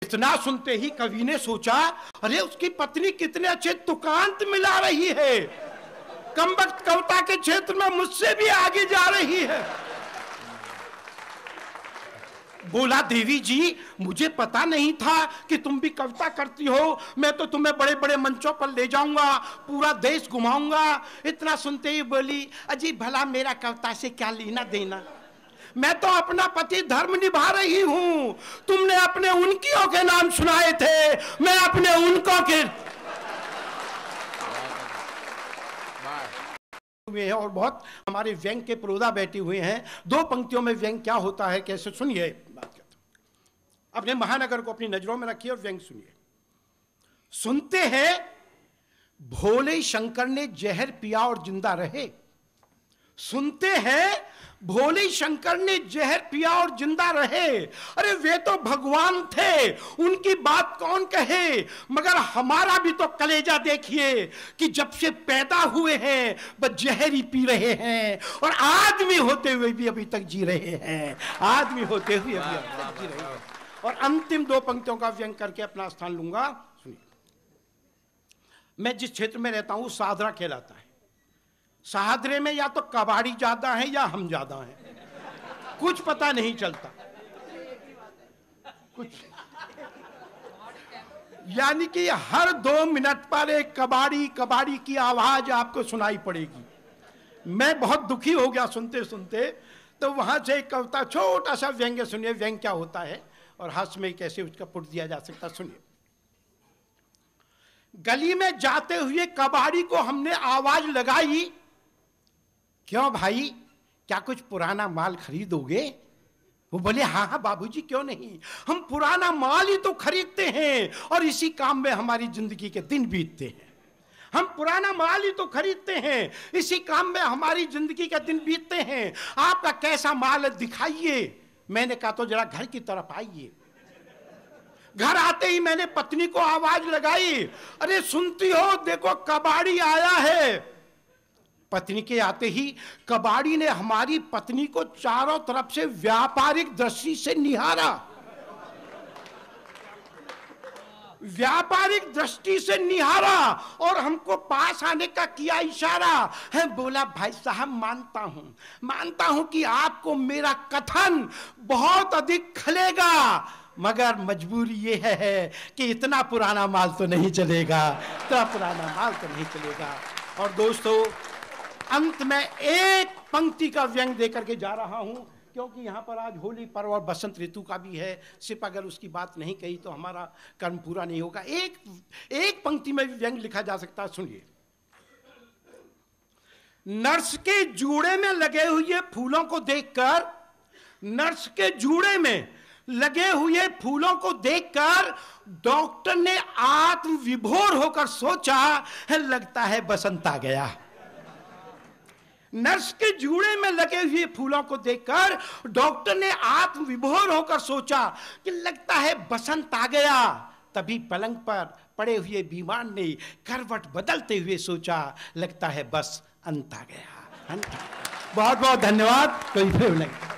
इतना सुनते ही कवि ने सोचा, अरे उसकी पत्नी कितने अच्छे तुकांत मिला रही है, कमबख्त कविता के क्षेत्र में मुझसे भी आगे जा रही है। बोला, देवी जी मुझे पता नहीं था कि तुम भी कविता करती हो, मैं तो तुम्हें बड़े बड़े मंचों पर ले जाऊंगा, पूरा देश घुमाऊंगा। इतना सुनते ही बोली, अजी भला मेरा कविता से क्या लेना देना, मैं तो अपना पति धर्म निभा रही हूं। तुमने अपने उनकियों के नाम सुनाए थे, मैं अपने उनको के हुए हैं। और बहुत हमारे व्यंग के प्रोदा बैठे हुए हैं। दो पंक्तियों में व्यंग क्या होता है कैसे, सुनिए बात करता हूं। अपने महानगर को अपनी नजरों में रखिए और व्यंग सुनिए। सुनते हैं भोले शंकर ने जहर पिया और जिंदा रहे। सुनते हैं भोले शंकर ने जहर पिया और जिंदा रहे। अरे वे तो भगवान थे, उनकी बात कौन कहे, मगर हमारा भी तो कलेजा देखिए कि जब से पैदा हुए हैं बस जहर ही पी रहे हैं और आदमी होते हुए भी अभी तक जी रहे हैं, आदमी होते हुए अभी तक जी रहे हैं। और अंतिम दो पंक्तियों का व्यंग करके अपना स्थान लूंगा। सुनिए, मैं जिस क्षेत्र में रहता हूं सादरा कहलाता है। सादरे में या तो कबाड़ी ज्यादा है या हम ज्यादा हैं, कुछ पता नहीं चलता कुछ, यानी कि हर 2 मिनट पर एक कबाड़ी कबाड़ी की आवाज आपको सुनाई पड़ेगी। मैं बहुत दुखी हो गया सुनते सुनते, तो वहां से एक कविता छोटा सा व्यंग्य सुनिए, व्यंग्य क्या होता है और हास्य में कैसे उसका पुट दिया जा सकता। सुनिए, गली में जाते हुए कबाड़ी को हमने आवाज लगाई, क्यों भाई क्या कुछ पुराना माल खरीदोगे? वो बोले, हाँ हाँ बाबूजी क्यों नहीं, हम पुराना माल ही तो खरीदते हैं और इसी काम में हमारी जिंदगी के दिन बीतते हैं। हम पुराना माल ही तो खरीदते हैं, इसी काम में हमारी जिंदगी के दिन बीतते हैं। आपका कैसा माल है दिखाइए। मैंने कहा तो जरा घर की तरफ आइए। घर आते ही मैंने पत्नी को आवाज लगाई, अरे सुनती हो देखो कबाड़ी आया है। पत्नी के आते ही कबाड़ी ने हमारी पत्नी को चारों तरफ से व्यापारिक दृष्टि से निहारा, व्यापारिक दृष्टि से निहारा और हमको पास आने का किया इशारा है। बोला, भाई साहब मानता हूं कि आपको मेरा कथन बहुत अधिक खलेगा, मगर मजबूरी ये है कि इतना पुराना माल तो नहीं चलेगा, इतना पुराना माल तो नहीं चलेगा। और दोस्तों अंत में एक पंक्ति का व्यंग देकर के जा रहा हूं, क्योंकि यहां पर आज होली पर्व और बसंत ऋतु का भी है। सिर्फ अगर उसकी बात नहीं कही तो हमारा कर्म पूरा नहीं होगा। एक पंक्ति में भी व्यंग लिखा जा सकता है। सुनिए, नर्स के जूड़े में लगे हुए फूलों को देखकर, नर्स के जूड़े में लगे हुए फूलों को देखकर डॉक्टर ने आत्म विभोर होकर सोचा, लगता है बसंत आ गया। नर्स के जूड़े में लगे हुए फूलों को देखकर डॉक्टर ने आत्म विभोर होकर सोचा कि लगता है बसंत आ गया। तभी पलंग पर पड़े हुए बीमार ने करवट बदलते हुए सोचा, लगता है बस अंत आ गया, अंत आ गया। बहुत बहुत धन्यवाद। कोई फिर लगे।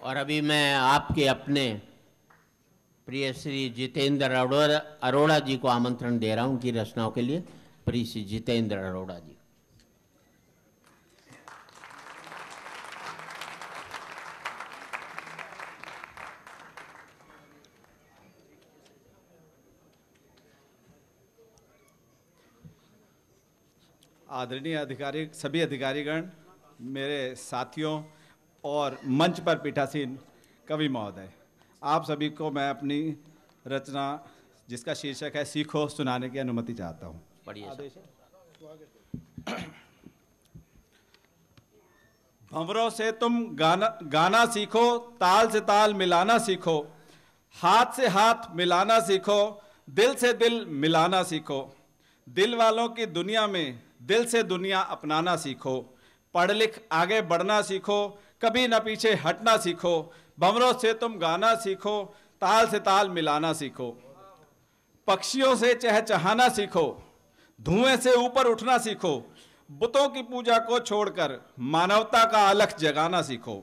और अभी मैं आपके अपने प्रिय श्री जितेंद्र अरोड़ा जी को आमंत्रण दे रहा हूं उनकी रचनाओं के लिए। प्रिय श्री जितेंद्र अरोड़ा जी। आदरणीय अधिकारी, सभी अधिकारीगण, मेरे साथियों और मंच पर पीठासीन कवि महोदय, आप सभी को मैं अपनी रचना जिसका शीर्षक है सीखो सुनाने की अनुमति चाहता हूँ। भंवरों से तुम गाना सीखो, ताल से ताल मिलाना सीखो, हाथ से हाथ मिलाना सीखो, दिल से दिल मिलाना सीखो, दिल वालों की दुनिया में दिल से दुनिया अपनाना सीखो, पढ़ लिख आगे बढ़ना सीखो, कभी न पीछे हटना सीखो। भंवरों से तुम गाना सीखो, ताल से ताल मिलाना सीखो, पक्षियों से चहचहाना सीखो, धुएं से ऊपर उठना सीखो, बुतों की पूजा को छोड़कर मानवता का अलख जगाना सीखो,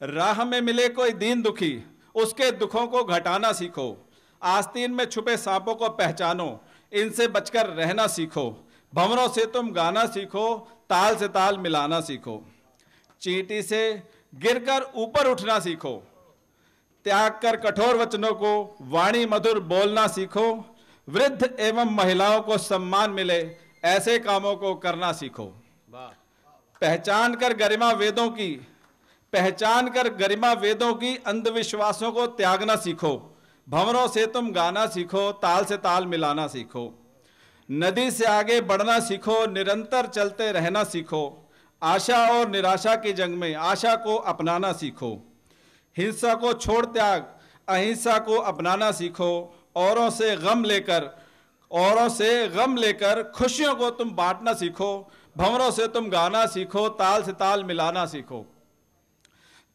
राह में मिले कोई दीन दुखी, उसके दुखों को घटाना सीखो। आस्तीन में छुपे सांपों को पहचानो, इनसे बचकर रहना सीखो। भंवरों से तुम गाना सीखो, ताल से ताल मिलाना सीखो। चींटी से गिरकर ऊपर उठना सीखो, त्याग कर कठोर वचनों को वाणी मधुर बोलना सीखो। वृद्ध एवं महिलाओं को सम्मान मिले, ऐसे कामों को करना सीखो। पहचान कर गरिमा वेदों की अंधविश्वासों को त्यागना सीखो। भंवरों से तुम गाना सीखो, ताल से ताल मिलाना सीखो। नदी से आगे बढ़ना सीखो, निरंतर चलते रहना सीखो। आशा और निराशा की जंग में आशा को अपनाना सीखो। हिंसा को छोड़ त्याग अहिंसा को अपनाना सीखो। औरों से गम लेकर खुशियों को तुम बांटना सीखो। भंवरों से तुम गाना सीखो, ताल से ताल मिलाना सीखो।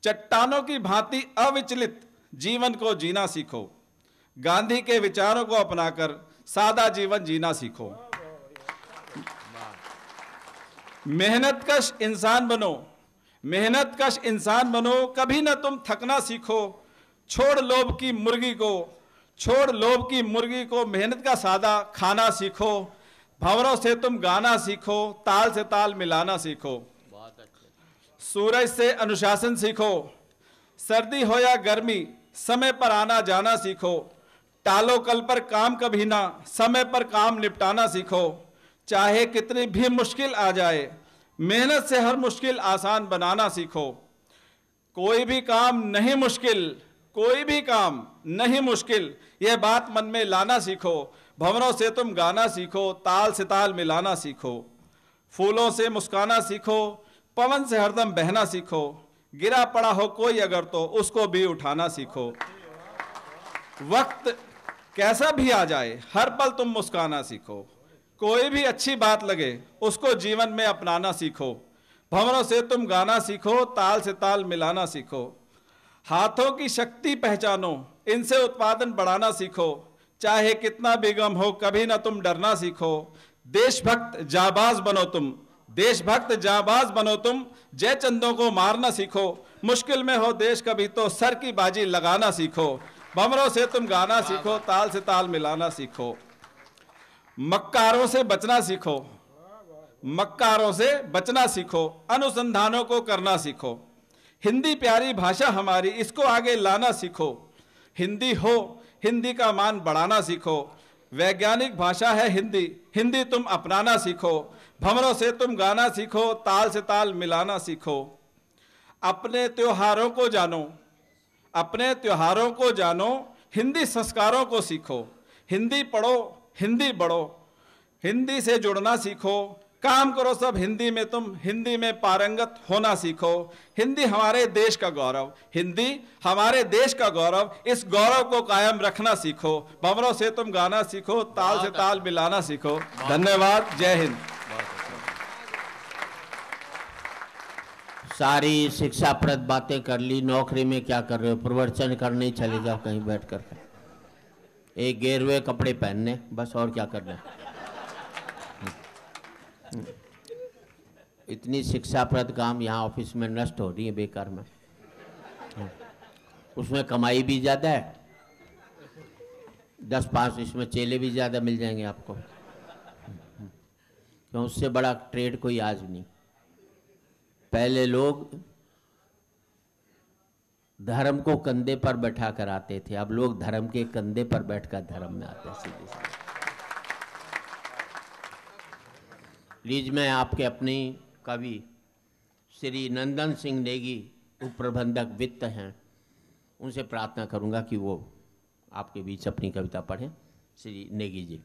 चट्टानों की भांति अविचलित जीवन को जीना सीखो। गांधी के विचारों को अपनाकर सादा जीवन जीना सीखो। मेहनतकश इंसान बनो, कभी न तुम थकना सीखो। छोड़ लोभ की मुर्गी को मेहनत का सादा खाना सीखो। भंवरों से तुम गाना सीखो, ताल से ताल मिलाना सीखो। सूरज से अनुशासन सीखो, सर्दी हो या गर्मी समय पर आना जाना सीखो। टालो कल पर काम कभी ना, समय पर काम निपटाना सीखो। चाहे कितनी भी मुश्किल आ जाए, मेहनत से हर मुश्किल आसान बनाना सीखो। कोई भी काम नहीं मुश्किल, यह बात मन में लाना सीखो। भंवरों से तुम गाना सीखो, ताल से ताल मिलाना सीखो। फूलों से मुस्काना सीखो, पवन से हरदम बहना सीखो। गिरा पड़ा हो कोई अगर तो उसको भी उठाना सीखो। वक्त कैसा भी आ जाए, हर पल तुम मुस्काना सीखो। कोई भी अच्छी बात लगे, उसको जीवन में अपनाना सीखो। भंवरों से तुम गाना सीखो, ताल से ताल मिलाना सीखो। हाथों की शक्ति पहचानो, इनसे उत्पादन बढ़ाना सीखो। चाहे कितना भी गम हो, कभी ना तुम डरना सीखो। देशभक्त जाबाज बनो तुम, जय चंदों को मारना सीखो। मुश्किल में हो देश कभी तो सर की बाजी लगाना सीखो। भंवरों से तुम गाना सीखो, ताल से ताल मिलाना सीखो। मक्कारों से बचना सीखो। अनुसंधानों को करना सीखो। हिंदी प्यारी भाषा हमारी, इसको आगे लाना सीखो। हिंदी का मान बढ़ाना सीखो। वैज्ञानिक भाषा है हिंदी तुम अपनाना सीखो। भंवरों से तुम गाना सीखो, ताल से ताल मिलाना सीखो। अपने त्योहारों को जानो, हिंदी संस्कारों को सीखो। हिंदी पढ़ो, हिंदी बढ़ो, हिंदी से जुड़ना सीखो। काम करो सब हिंदी में, तुम हिंदी में पारंगत होना सीखो। हिंदी हमारे देश का गौरव, इस गौरव को कायम रखना सीखो। भंवरों से तुम गाना सीखो, ताल से ताल मिलाना सीखो। धन्यवाद। जय हिंद। सारी शिक्षाप्रद बातें कर ली। नौकरी में क्या कर रहे हो? प्रवचन करने चले जाओ कहीं बैठ कर। एक गेरुए कपड़े पहनने, बस, और क्या करना। इतनी शिक्षाप्रद काम यहाँ ऑफिस में नष्ट हो रही है बेकार में। उसमें कमाई भी ज़्यादा है, 10-5 इसमें चेले भी ज़्यादा मिल जाएंगे आपको, क्यों? उससे बड़ा ट्रेड कोई आज नहीं। पहले लोग धर्म को कंधे पर बैठा कर आते थे, अब लोग धर्म के कंधे पर बैठकर धर्म में आते हैं। सीधे सीधे लीज में आपके अपनी कवि श्री नंदन सिंह नेगी, उप प्रबंधक वित्त हैं, उनसे प्रार्थना करूंगा कि वो आपके बीच अपनी कविता पढ़ें। श्री नेगी जी।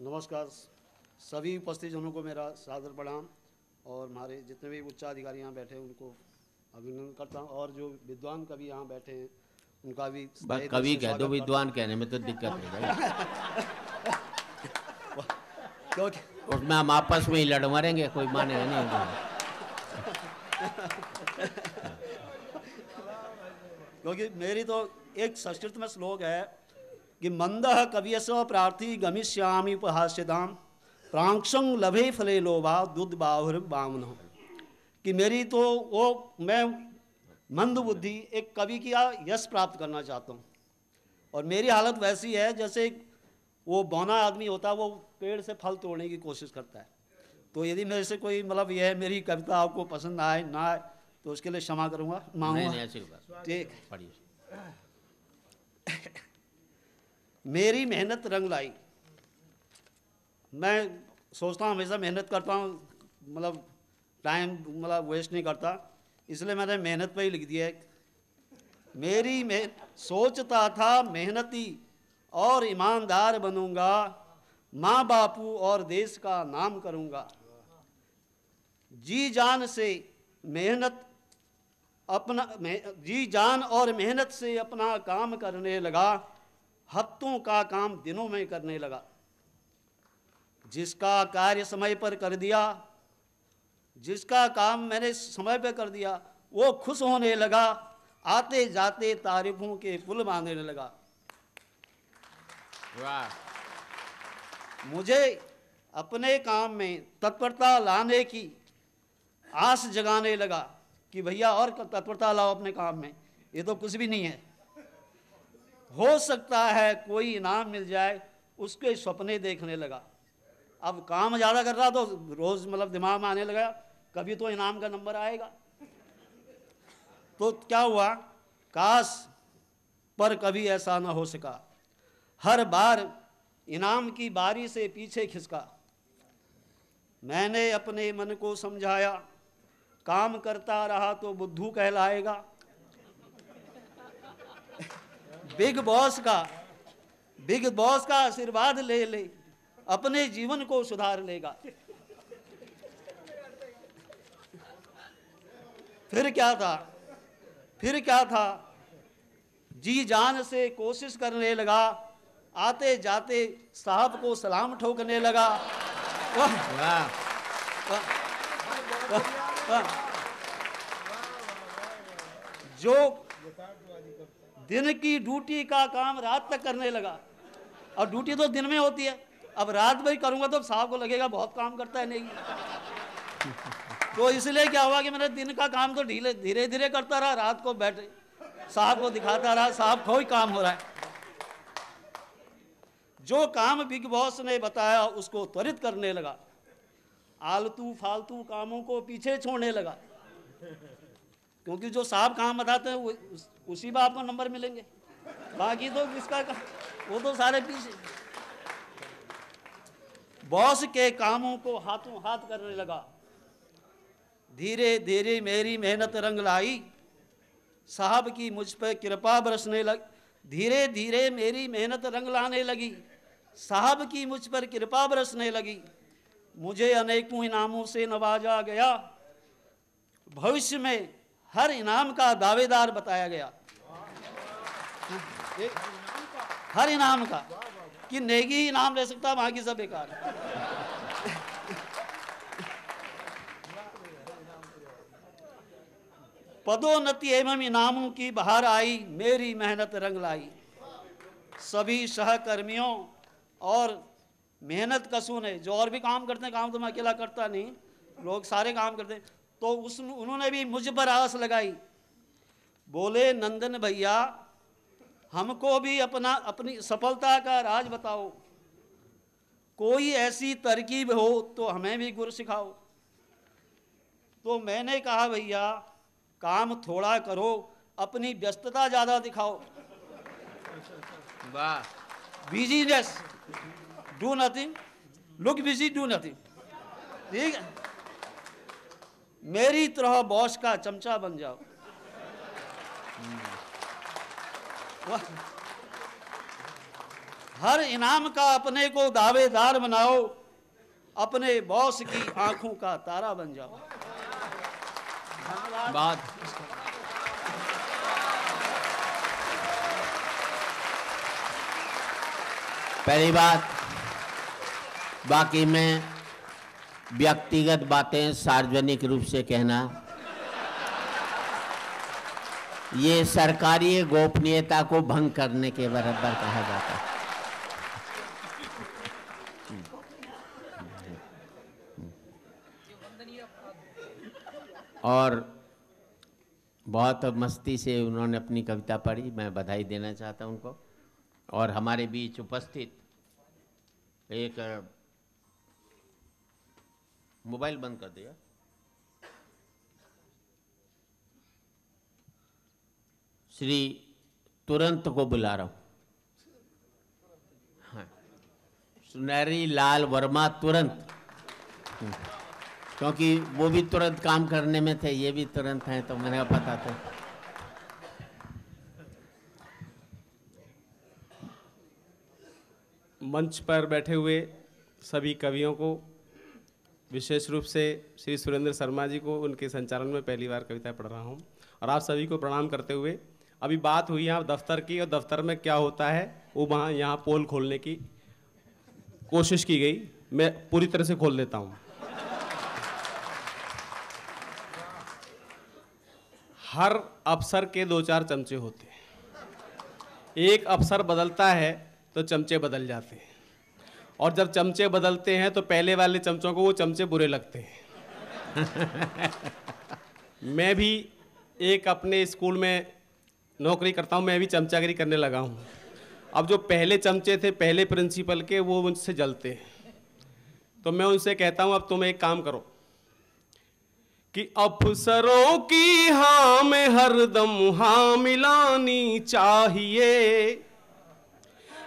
नमस्कार। सभी उपस्थित जनों को मेरा सादर प्रणाम, और हमारे जितने भी उच्चाधिकारी यहाँ बैठे हैं उनको अभिनंदन करता हूँ, और जो विद्वान कवि यहाँ बैठे हैं उनका भी। बस कवि कह दो, विद्वान कहने में तो दिक्कत है क्योंकि उसमें हम आपस में ही लड़ मरेंगे, कोई मानेगा नहीं। क्योंकि मेरी तो एक संस्कृत में श्लोक है कि मंदः कवियस्व प्रार्थी गमिष्यामि उपहास्यताम प्रांक्षं लभे फले लोभा दुध बाहुर बामन, कि मेरी तो वो मैं मंद बुद्धि एक कवि की यश प्राप्त करना चाहता हूँ, और मेरी हालत वैसी है जैसे वो बौना आदमी होता है, वो पेड़ से फल तोड़ने की कोशिश करता है। तो यदि मेरे से कोई मतलब यह मेरी कविता आपको पसंद आए ना आए तो उसके लिए क्षमा करूँगा, मांगूंगा। ठीक। मेरी मेहनत रंग लाई। मैं सोचता हूँ हमेशा मेहनत करता हूँ, मतलब टाइम मतलब वेस्ट नहीं करता, इसलिए मैंने मेहनत पे ही लिख दिया है। सोचता था मेहनती और ईमानदार बनूंगा, माँ बापू और देश का नाम करूंगा। जी जान और मेहनत से अपना काम करने लगा, हफ्तों का काम दिनों में करने लगा। जिसका कार्य समय पर कर दिया, जिसका काम मैंने समय पर कर दिया, वो खुश होने लगा, आते जाते तारीफों के पुल बांधने लगा। मुझे अपने काम में तत्परता लाने की आस जगाने लगा कि भैया और तत्परता लाओ अपने काम में, ये तो कुछ भी नहीं है, हो सकता है कोई इनाम मिल जाए, उसके सपने देखने लगा। अब काम ज़्यादा कर रहा तो रोज़ मतलब दिमाग में आने लगा कभी तो इनाम का नंबर आएगा। तो क्या हुआ, काश पर कभी ऐसा ना हो सका, हर बार इनाम की बारी से पीछे खिसका। मैंने अपने मन को समझाया, काम करता रहा तो बुद्धू कहलाएगा। बिग बॉस का आशीर्वाद ले ले, अपने जीवन को सुधार लेगा। फिर क्या था, जी जान से कोशिश करने लगा, आते जाते साहब को सलाम ठोकने लगा। जो दिन की ड्यूटी का काम रात तक करने लगा, और ड्यूटी तो दिन में होती है, अब रात में ही करूंगा तो साहब को लगेगा बहुत काम करता है नहीं। तो इसलिए क्या हुआ कि मैंने दिन का काम तो धीरे धीरे करता रहा, रात को बैठे साहब को दिखाता रहा, साहब कोई काम हो रहा है। जो काम बिग बॉस ने बताया उसको त्वरित करने लगा, आलतू फालतू कामों को पीछे छोड़ने लगा, क्योंकि जो साहब काम बताते हैं उसी में आपको नंबर मिलेंगे, बाकी तो किसका वो तो सारे पीछे। बॉस के कामों को हाथों हाथ करने लगा, धीरे धीरे मेरी मेहनत रंग लाई, साहब की मुझ पर कृपा बरसने लगी। धीरे धीरे मेरी मेहनत रंग लाने लगी, साहब की मुझ पर कृपा बरसने लगी। मुझे अनेकों इनामों से नवाजा गया, भविष्य में हर इनाम का दावेदार बताया गया। हर इनाम का, कि नेगी इनाम ले सकता, बाकी सब बेकार है। पदोन्नति एवं इनामों की बहार आई, मेरी मेहनत रंग लाई। सभी सहकर्मियों और मेहनत कसूं ने, जो और भी काम करते हैं, काम तो मैं अकेला करता नहीं, लोग सारे काम करते हैं, तो उन्होंने भी मुझ पर आस लगाई। बोले नंदन भैया हमको भी अपनी सफलता का राज बताओ, कोई ऐसी तरकीब हो तो हमें भी गुर सिखाओ। तो मैंने कहा भैया काम थोड़ा करो, अपनी व्यस्तता ज्यादा दिखाओ। वाह। Business, do nothing, look busy, do nothing. ठीक है, मेरी तरह बॉस का चमचा बन जाओ। हर इनाम का अपने को दावेदार बनाओ, अपने बॉस की आंखों का तारा बन जाओ। बात पहली बात, बाकी में व्यक्तिगत बातें सार्वजनिक रूप से कहना ये सरकारी गोपनीयता को भंग करने के बराबर कहा जाता है। और बहुत मस्ती से उन्होंने अपनी कविता पढ़ी, मैं बधाई देना चाहता हूं उनको। और हमारे बीच उपस्थित एक मोबाइल बंद कर दिया, श्री तुरंत को बुला रहा हूं। हाँ, सुनहरी लाल वर्मा तुरंत, क्योंकि वो भी तुरंत काम करने में थे, ये भी तुरंत हैं, तो मैंने पता था। मंच पर बैठे हुए सभी कवियों को, विशेष रूप से श्री सुरेंद्र शर्मा जी को उनके संचालन में पहली बार कविता पढ़ रहा हूँ, और आप सभी को प्रणाम करते हुए, अभी बात हुई यहाँ दफ्तर की, और दफ्तर में क्या होता है वो वहाँ यहाँ पोल खोलने की कोशिश की गई, मैं पूरी तरह से खोल देता हूँ। हर अफसर के 2-4 चमचे होते हैं, एक अफसर बदलता है तो चमचे बदल जाते हैं, और जब चमचे बदलते हैं तो पहले वाले चमचों को वो चमचे बुरे लगते हैं। मैं भी एक अपने स्कूल में नौकरी करता हूँ, मैं भी चमचागिरी करने लगा हूँ। अब जो पहले चमचे थे पहले प्रिंसिपल के, वो मुझसे जलते हैं, तो मैं उनसे कहता हूँ अब तुम एक काम करो कि अफसरों की हाँ में हरदम हाँ मिलानी चाहिए,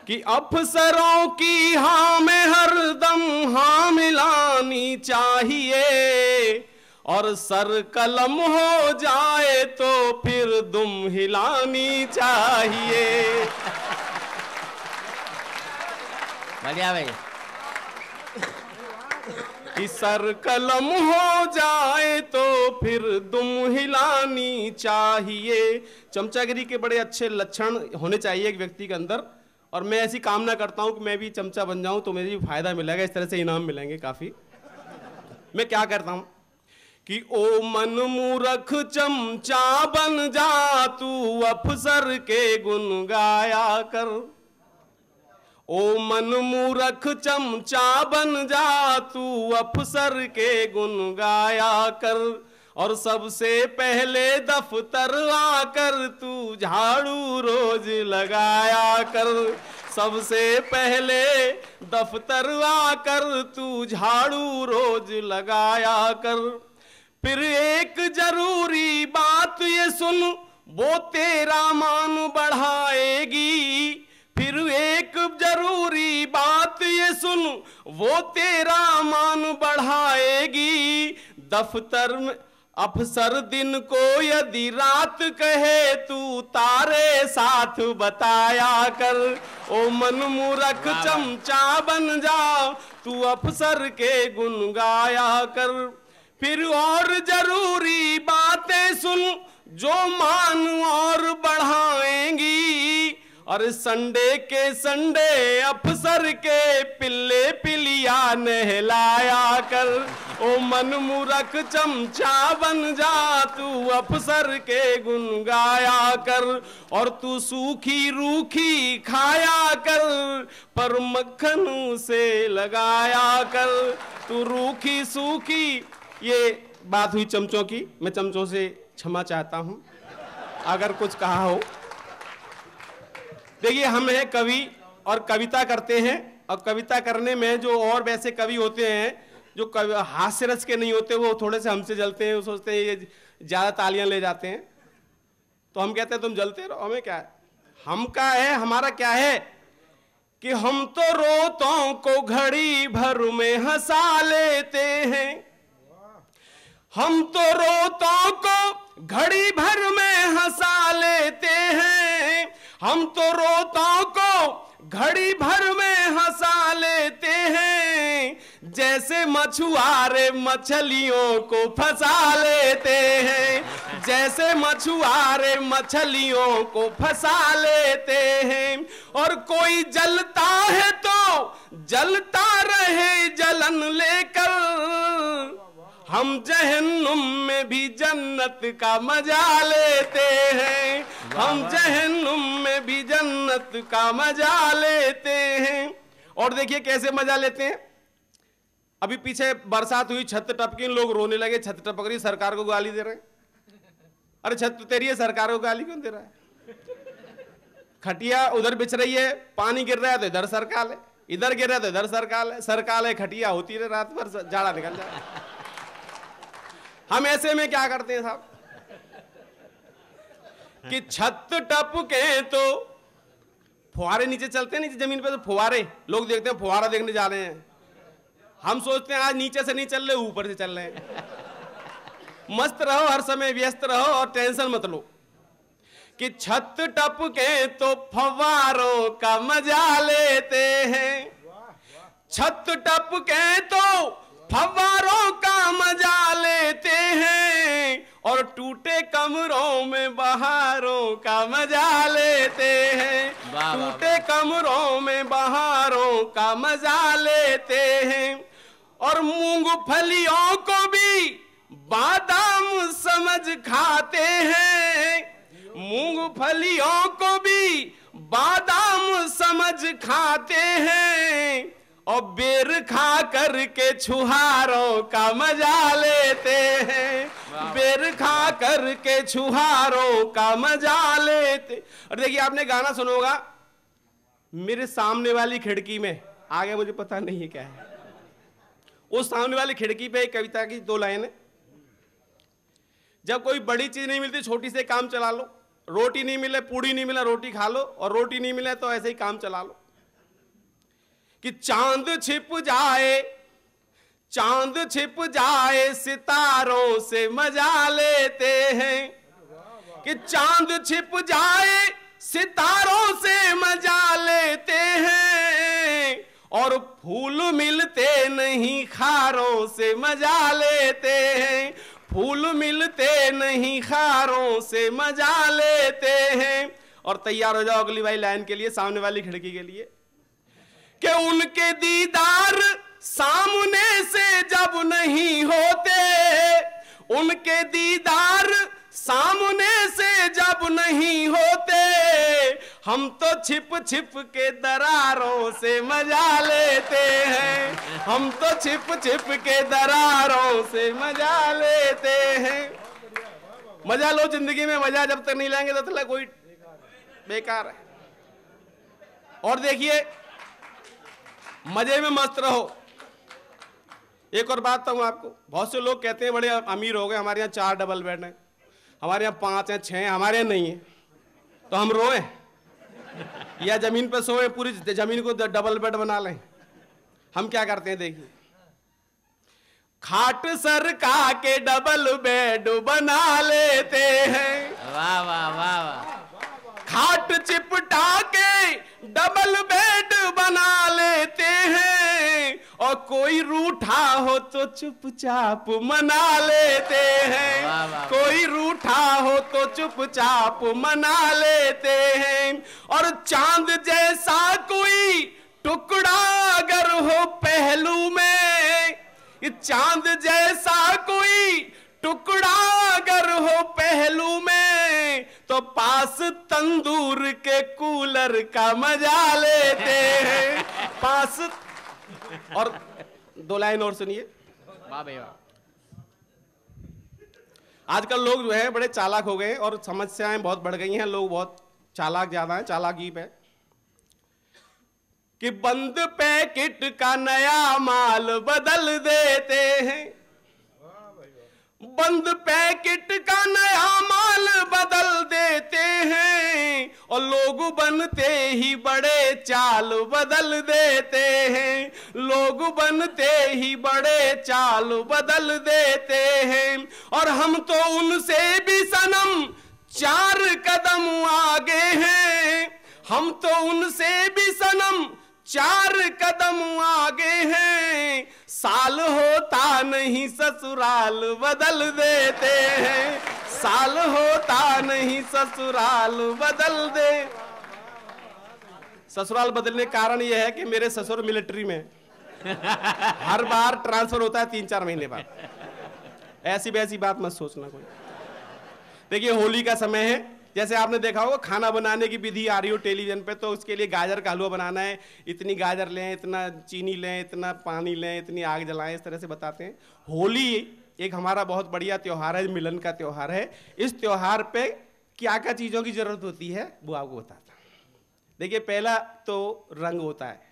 कि अफसरों की हाँ में हरदम हाँ मिलानी चाहिए, और सर कलम हो जाए तो फिर दुम हिलानी चाहिए। बढ़िया भाई। कि सर कलम हो जाए तो फिर दुम हिलानी चाहिए। चमचागिरी के बड़े अच्छे लक्षण होने चाहिए एक व्यक्ति के अंदर, और मैं ऐसी कामना करता हूं कि मैं भी चमचा बन जाऊं तो मुझे भी फायदा मिलेगा, इस तरह से इनाम मिलेंगे काफी। मैं क्या करता हूं कि ओ मन मूर्ख चमचा बन जा तू अफसर के गुण गाया कर, ओ मन मूर्ख चमचा बन जा तू अफसर के गुण गाया कर, और सबसे पहले दफ्तर आकर तू झाड़ू रोज लगाया कर, सबसे पहले दफ्तर आकर तू झाड़ू रोज लगाया कर। फिर एक जरूरी बात ये सुन, वो तेरा मान बढ़ाएगी, फिर एक जरूरी बात ये सुन, वो तेरा मान बढ़ाएगी। दफ्तर में अफसर दिन को यदि रात कहे तू तारे साथ बताया कर, ओ मन मूर्ख चमचा बन जा तू अफसर के गुण गाया कर। फिर और जरूरी बातें सुन जो मान और बढ़ाएंगी, और संडे के संडे अफसर के पिल्ले पिलिया नहलाया कर, ओ मन मूर्ख चमचा बन जा तू अफसर के गुण गाया कर। और तू सूखी रूखी खाया कर पर मक्खन से लगाया कर, तू रूखी सूखी। ये बात हुई चमचों की, मैं चमचों से क्षमा चाहता हूं अगर कुछ कहा हो। देखिए हम हैं कवि और कविता करते हैं, और कविता करने में जो और वैसे कवि होते हैं जो हास्य रस के नहीं होते, वो थोड़े से हमसे जलते हैं, वो सोचते हैं ये ज्यादा तालियां ले जाते हैं, तो हम कहते हैं तुम जलते रहो, हमें क्या है, हम क्या है, हमारा क्या है कि हम तो रोतों को घड़ी भर में हंसा लेते हैं, हम तो रोतों को घड़ी भर में हंसा लेते हैं, हम तो रोतों को घड़ी भर में हंसा लेते हैं, जैसे मछुआरे मछलियों को फंसा लेते हैं, जैसे मछुआरे मछलियों को फंसा लेते हैं। और कोई जलता है तो जलता रहे जलन लेकर, हम जहन्नुम में भी जन्नत का मजा लेते हैं, हम जहन्नुम में भी जन्नत का मजा लेते हैं। और देखिए कैसे मजा लेते हैं। अभी पीछे बरसात हुई, छत टपकी, लोग रोने लगे, छत टपक रही, सरकार को गाली दे रहे हैं। अरे छत तो तेरी है, सरकार को गाली क्यों दे रहा है? खटिया उधर बिछ रही है, पानी गिर रहा है तो इधर सरकार है, इधर गिर रहा है तो इधर सरकार है, खटिया होती है रात भर, जाड़ा निकल जाए। हम ऐसे में क्या करते हैं साहब कि छत टपके तो फुहारे नीचे चलते हैं, नीचे जमीन पे तो फुहारे, लोग देखते हैं फुहारा देखने जा रहे हैं। हम सोचते हैं आज नीचे से नहीं चल रहे, ऊपर से चल रहे हैं। मस्त रहो, हर समय व्यस्त रहो और टेंशन मत लो कि छत टपके तो फव्वारों का मजा लेते हैं, छत टपके तो फव्वारों का मजा लेते हैं, और टूटे कमरों में बहारों का मजा लेते हैं, टूटे कमरों में बहारों का मजा लेते हैं। और मूंगफलियों को भी बादाम समझ खाते हैं, मूंगफलियों को भी बादाम समझ खाते हैं, और बेर खा करके छुहारों का मजा लेते हैं, बेर खा करके छुहारों का मजा लेते। और देखिए आपने गाना सुना होगा, मेरे सामने वाली खिड़की में, आगे मुझे पता नहीं है क्या है, उस सामने वाली खिड़की पे एक कविता की 2 लाइन है। जब कोई बड़ी चीज नहीं मिलती, छोटी से काम चला लो, रोटी नहीं मिले, पूड़ी नहीं मिला, रोटी खा लो, और रोटी नहीं मिले तो ऐसे ही काम चला लो। कि चांद छिप जाए, चांद छिप जाए सितारों से मजा लेते हैं, कि चांद छिप जाए सितारों से मजा लेते हैं, और फूल मिलते नहीं खारों से मजा लेते हैं, फूल मिलते नहीं खारों से मजा लेते हैं। और तैयार हो जाओ अगली वाली लाइन के लिए, सामने वाली खिड़की के लिए, कि उनके दीदार सामने से जब नहीं होते, उनके दीदार सामने से जब नहीं होते, हम तो छिप छिप के दरारों से मजा लेते हैं, हम तो छिप छिप के दरारों से मजा लेते हैं। मजा लो जिंदगी में, मजा जब तक नहीं लेंगे तब तक कोई बेकार है। और देखिए मजे में मस्त रहो। एक और बात बताऊं आपको, बहुत से लोग कहते हैं बड़े अमीर हो गए, हमारे यहाँ 4 डबल बेड हैं, हमारे यहाँ 5 हैं, 6 हैं, हमारे यहाँ नहीं है, तो हम रोएं या जमीन पर सोए, पूरी जमीन को डबल बेड बना लें। हम क्या करते हैं देखिए, खाट सरका के डबल बेड बना लेते हैं, वाह वाह वाह वाह, खाट चिपटा के डबल बेड बना लेते हैं, और कोई रूठा हो तो चुपचाप मना लेते हैं, वाह वाह, कोई रूठा हो तो चुपचाप मना लेते हैं। और चांद जैसा कोई टुकड़ा अगर हो पहलू में, चांद जैसा कोई टुकड़ा अगर हो पहलू में, तो पास तंदूर के कूलर का मजा लेते हैं, पास। और 2 लाइन और सुनिए, वाह भाई वाह। आजकल लोग जो है बड़े चालाक हो गए और समस्याएं बहुत बढ़ गई हैं, लोग बहुत चालाक ज्यादा हैं, चालाकी पे कि बंद पैकेट का नया माल बदल देते हैं, बंद पैकेट का नया माल बदल देते हैं, और लोग बनते ही बड़े चाल बदल देते हैं, लोग बनते ही बड़े चाल बदल देते हैं। और हम तो उनसे भी सनम 4 कदम आगे हैं, हम तो उनसे भी सनम 4 कदम आगे हैं, साल होता नहीं ससुराल बदल देते हैं, साल होता नहीं ससुराल बदल दे। ससुराल बदलने का कारण यह है कि मेरे ससुर मिलिट्री में हर बार ट्रांसफर होता है 3-4 महीने बाद। ऐसी वैसी बात मत सोचना कोई। देखिए होली का समय है, जैसे आपने देखा होगा खाना बनाने की विधि आ रही हो टेलीविजन पे, तो उसके लिए गाजर का हलवा बनाना है, इतनी गाजर लें, इतना चीनी लें, इतना पानी लें, इतनी आग जलाएं, इस तरह से बताते हैं। होली एक हमारा बहुत बढ़िया त्यौहार है, मिलन का त्यौहार है। इस त्यौहार पे क्या क्या चीज़ों की जरूरत होती है वो आपको बताता हूँ। देखिए पहला तो रंग होता है।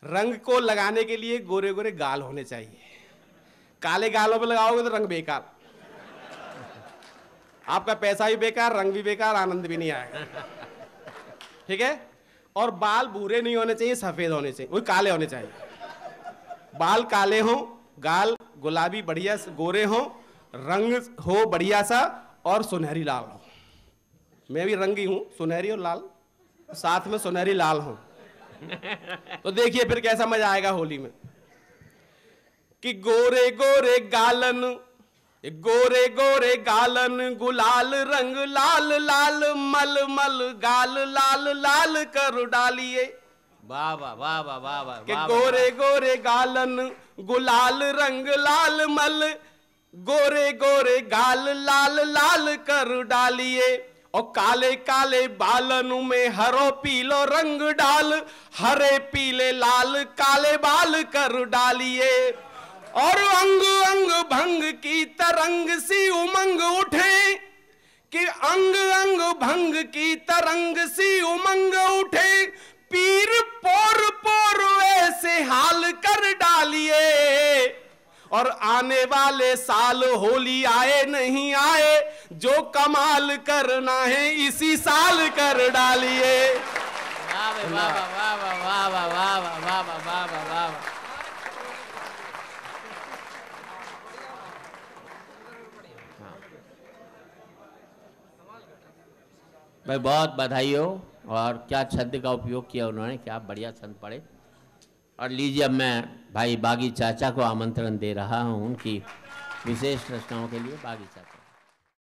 रंग को लगाने के लिए गोरे गोरे गाल होने चाहिए। काले गालों पे लगाओगे तो रंग बेकार, आपका पैसा भी बेकार, रंग भी बेकार, आनंद भी नहीं आएगा। ठीक है। और बाल भूरे नहीं होने चाहिए, सफेद होने चाहिए, वो काले होने चाहिए। बाल काले हो, गाल गुलाबी बढ़िया गोरे हो, रंग हो बढ़िया सा और सुनहरी लाल हो। मैं भी रंगी हूं, सुनहरी और लाल, साथ में सुनहरी लाल हो। तो देखिए फिर कैसा मजा आएगा होली में कि गोरे गोरे गालन, गोरे गोरे गालन, गुलाल रंग लाल लाल, मल मल गाल लाल लाल कर डालिए। वाह वाह वाह वाह वाह वाह। कि गोरे गोरे गालन, गुलाल रंग लाल मल, गोरे गोरे गाल लाल लाल कर डालिए। और काले काले बालन में हरो पीलो रंग डाल, हरे पीले लाल काले बाल कर डालिए। और अंग अंग भंग की तरंग सी उमंग उठे, कि अंग अंग भंग की तरंग सी उमंग उठे, पीर पोर पोर ऐसे हाल कर डालिए। और आने वाले साल होली आए नहीं आए, जो कमाल करना है इसी साल कर डालिए। वाह वाह वाह वाह वाह वाह वाह वाह वाह वाह वाह। भाई बहुत बधाई हो। और क्या छंद का उपयोग किया उन्होंने, क्या बढ़िया छंद पढ़े। और लीजिए अब मैं भाई बागी चाचा को आमंत्रण दे रहा हूं उनकी विशेष रचनाओं के लिए। बागी चाचा।